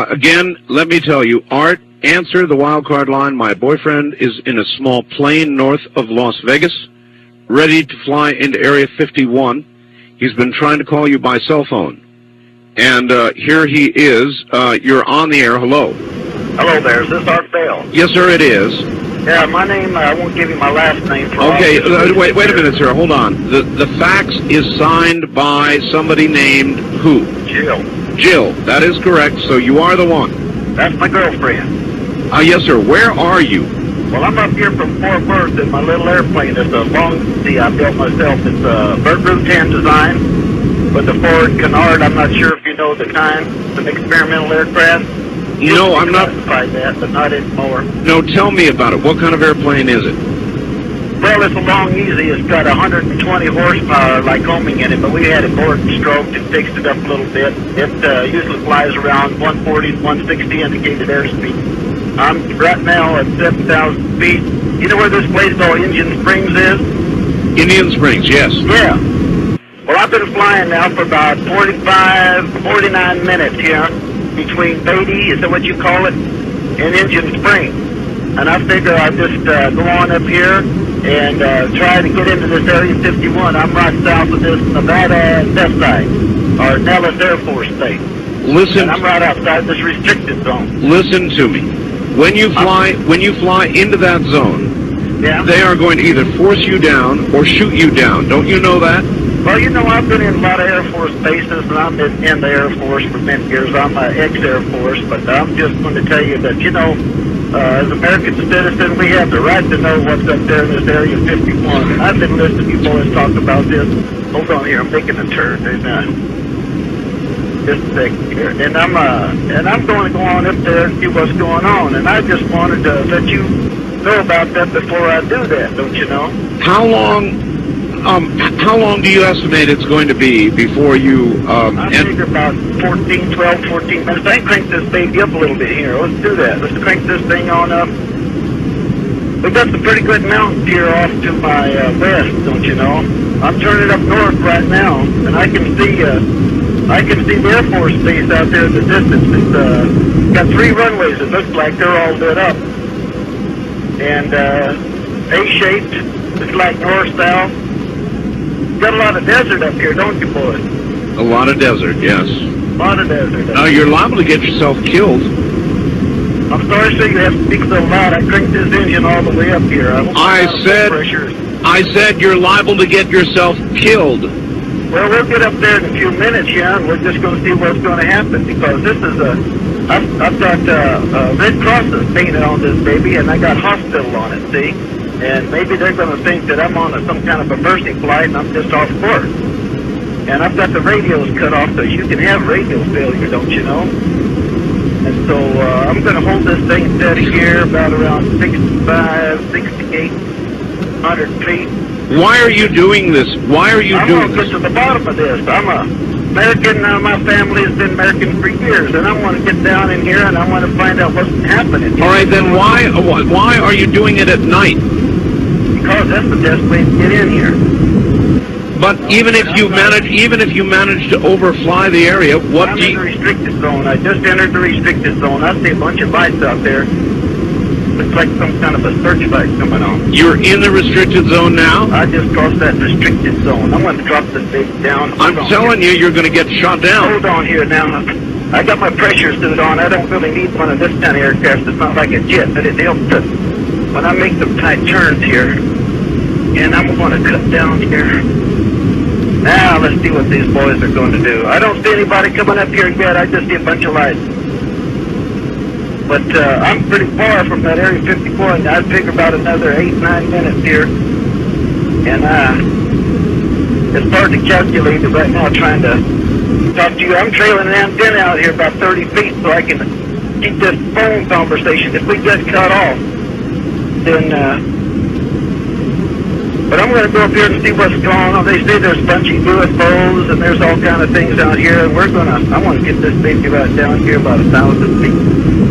Again, let me tell you, Art, answer the wild card line. My boyfriend is in a small plane north of Las Vegas, ready to fly into Area 51. He's been trying to call you by cell phone. And here he is. You're on the air. Hello. Hello there. Is this Art Bell? Yes, sir, it is. Yeah, my name, I won't give you my last name. Okay, wait a minute, sir. Hold on. The fax is signed by somebody named who? Jill. Jill. That is correct. So you are the one. That's my girlfriend. Yes, sir. Where are you? Well, I'm up here from Fort Worth in my little airplane. It's a long sea I built myself. It's a Burt Rutan design with the Ford Canard. I'm not sure if you know the kind. It's an experimental aircraft. No, I'm not. That, but not anymore. No, tell me about it. What kind of airplane is it? Well, it's a Long Easy. It's got 120 horsepower like homing in it, but we had it bored and stroked and fixed it up a little bit. It usually flies around 140 to 160 indicated airspeed. I'm right now at 7,000 feet. You know where this place called Indian Springs is? Indian Springs, yes. Yeah. Well, I've been flying now for about 49 minutes here between Beatty, is that what you call it, and Indian Springs. And I figure I'll just go on up here and try to get into this Area 51. I'm right south of this Nevada test site, or Nellis Air Force Base. Listen. And I'm right outside this restricted zone. Listen to me. When you fly into that zone, yeah, they are going to either force you down or shoot you down. Don't you know that? Well, you know, I've been in a lot of Air Force bases, and I've been in the Air Force for many years. I'm an ex-Air Force, but I'm just going to tell you that, you know, as American citizens, we have the right to know what's up there in this Area 51. And I've been listening to you boys talk about this. Hold on here, I'm making a turn. Just a second here. And I'm going to go on up there and see what's going on. And I just wanted to let you know about that before I do that, don't you know? How long do you estimate it's going to be before you... I figure about 12, 14 minutes. I can crank this baby up a little bit here. Let's do that. Let's crank this thing on up. We've got some pretty good mountains here off to my west, don't you know? I'm turning up north right now, and I can see the Air Force Base out there in the distance. It's got 3 runways. It looks like they're all lit up. And A-shaped. It's like north-south. Got a lot of desert up here, don't you, boys? A lot of desert, yes. A lot of desert. You're liable to get yourself killed. I'm sorry, sir, you have to speak so loud. I cranked this engine all the way up here. I said you're liable to get yourself killed. Well, we'll get up there in a few minutes, yeah, and we're just going to see what's going to happen, because this is I've got Red Crosses painted on this baby, and I got hospital on it, see? And maybe they're going to think that I'm on some kind of a mercy flight and I'm just off course. And I've got the radios cut off, so you can have radio failure, don't you know? And so I'm going to hold this thing steady here about around 65, 6,800 feet. Why are you doing this? Why are you doing this? I'm going to get to the bottom of this. I'm American. My family has been American for years, and I want to get down in here and I want to find out what's happening. All right, then why are you doing it at night? Because that's the best way to get in here. But even if you manage to overfly the area, I'm in the restricted zone. I just entered the restricted zone. I see a bunch of lights out there. Looks like some kind of a searchlight coming on. You're in the restricted zone now? I just crossed that restricted zone. I'm going to drop this baby down. I'm telling you, you're going to get shot down. Hold on here now. I got my pressure suit on. I don't really need one of this kind of aircraft. It's not like a jet, but it helps to, when I make some tight turns here. And I'm going to cut down here. Now, let's see what these boys are going to do. I don't see anybody coming up here yet. I just see a bunch of lights. But I'm pretty far from that Area 54, and I'd figure about another 8-9 minutes here. And it's hard to calculate it right now trying to talk to you. I'm trailing an antenna out here about 30 feet so I can keep this phone conversation. If we get cut off, then... But I'm going to go up here and see what's going on. They say there's a bunch of UFOs and there's all kind of things out here. And I want to get this baby right down here about 1,000 feet.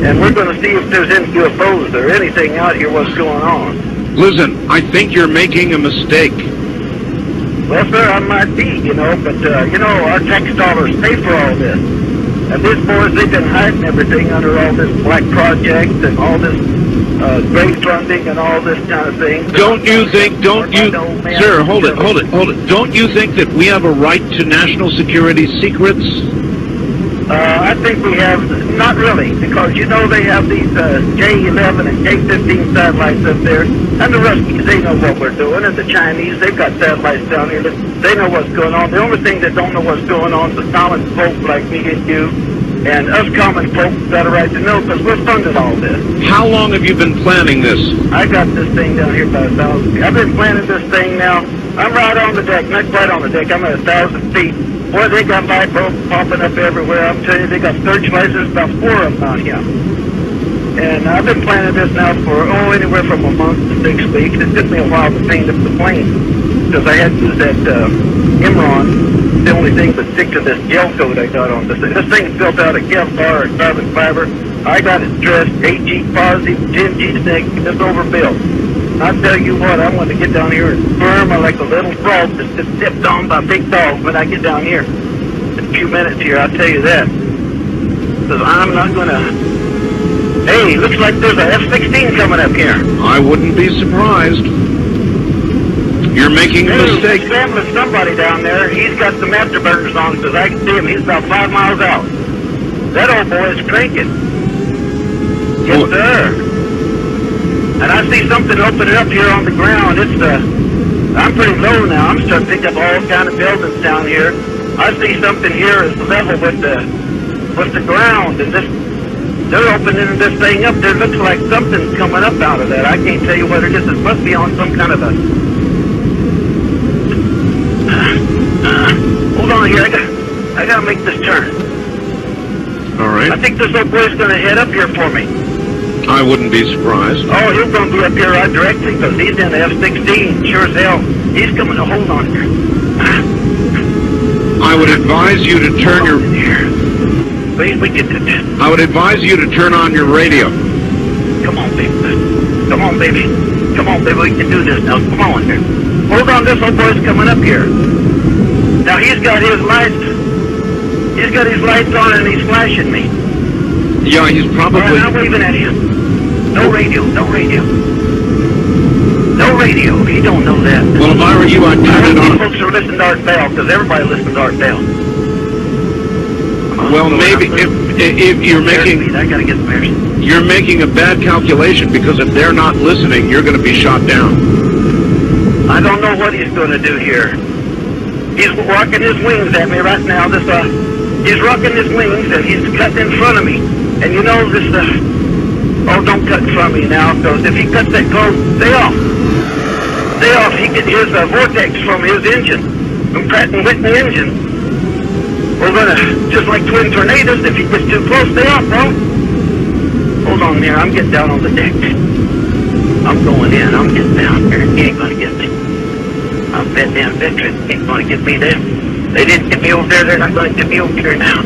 And we're going to see if there's any UFOs or anything out here, what's going on. Listen, I think you're making a mistake. Well, sir, I might be, but, our tax dollars pay for all this. And these boys, they've been hiding everything under all this black project and all this great funding and all this kind of thing. Don't you, sir, hold it. Don't you think that we have a right to national security secrets? I think we have, not really, because you know they have these J-11 and J-15 satellites up there, and the Ruskies, they know what we're doing, and the Chinese, they've got satellites down here, they know what's going on. The only thing that don't know what's going on is the common folk like me and you, and us common folk got a right to know, because we're funding all this. How long have you been planning this? I got this thing down here about 1,000 feet. I've been planning this thing now. I'm right on the deck, not quite on the deck, I'm at 1,000 feet. Boy, they got light bulbs popping up everywhere. I'm telling you, they got searchlights. There's about 4 of them out here. And I've been planning this now for, anywhere from a month to 6 weeks. It took me a while to paint up the plane, because I had to use that Imron. The only thing that stick to this gel coat I got on this thing. This thing's built out of Kevlar and carbon fiber. I got it dressed 8G positive, 10G negative, it's overbuilt. I tell you what, I want to get down here and firm like a little frog that's just stepped on by a big dog when I get down here. In a few minutes here, I'll tell you that. Because I'm not going to... Hey, looks like there's a F-16 coming up here. I wouldn't be surprised. You're making a mistake. He's scrambling somebody down there. He's got some afterburners on because I can see him. He's about 5 miles out. That old boy is cranking. Yes, sir. And I see something opening up here on the ground. It's I'm pretty low now. I'm starting to pick up all kind of buildings down here. I see something here is level with the ground, and they're opening this thing up. There looks like something's coming up out of that. I can't tell you what it is. It must be on some kind of a. Hold on here. I gotta make this turn. All right. I think this old boy's gonna head up here for me. I wouldn't be surprised. Oh, he's going to be up here right directly because he's in the F-16. Sure as hell. He's coming to hold on here. I would advise you to turn your... Please, we get this. I would advise you to turn on your radio. Come on, baby. Come on, baby. Come on, baby. We can do this now. Come on here. Hold on. This old boy's coming up here. Now, he's got his lights. He's got his lights on and he's flashing me. Yeah, he's probably... All right, I'm waving at him. No radio, no radio. No radio, he don't know that. Well, if I were you, I'd turn it on. Folks are listening to Art Bell, because everybody listens to Art Bell. Well, maybe if you're making... I gotta get some air. You're making a bad calculation, because if they're not listening, you're going to be shot down. I don't know what he's going to do here. He's rocking his wings at me right now. He's rocking his wings, and he's cutting in front of me. And you know this... Oh, don't cut in front of me now, because if he cuts that close, stay off. Stay off. He gets his vortex from his engine, from Pratt & Whitney engine. We're going to, just like twin tornadoes, if he gets too close, stay off, bro. Hold on there. I'm getting down on the deck. I'm going in. I'm getting down here. He ain't going to get me. I bet them veterans ain't going to get me there. They didn't get me over there. They're not going to get me over here now.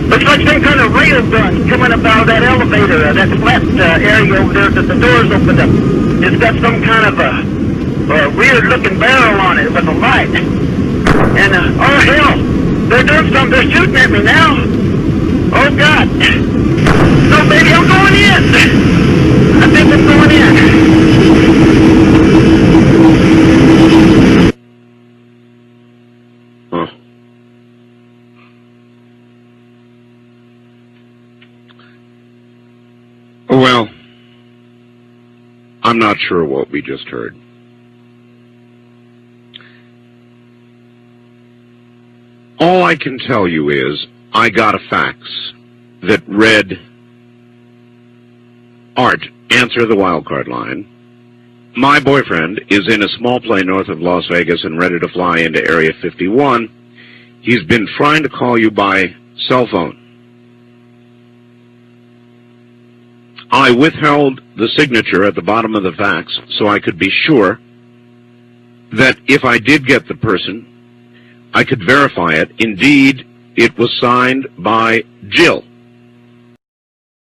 Looks like some kind of rail gun coming up out of that elevator, that flat area over there that the doors opened up. It's got some kind of a weird-looking barrel on it with a light. And, oh, hell, they're doing something. They're shooting at me now. Oh, God. No, baby, I'm going in. I think I'm going in. Huh. Well, I'm not sure what we just heard. All I can tell you is I got a fax that read, Art, answer the wildcard line. My boyfriend is in a small plane north of Las Vegas and ready to fly into Area 51. He's been trying to call you by cell phone. I withheld the signature at the bottom of the fax so I could be sure that if I did get the person, I could verify it. Indeed, it was signed by Jill.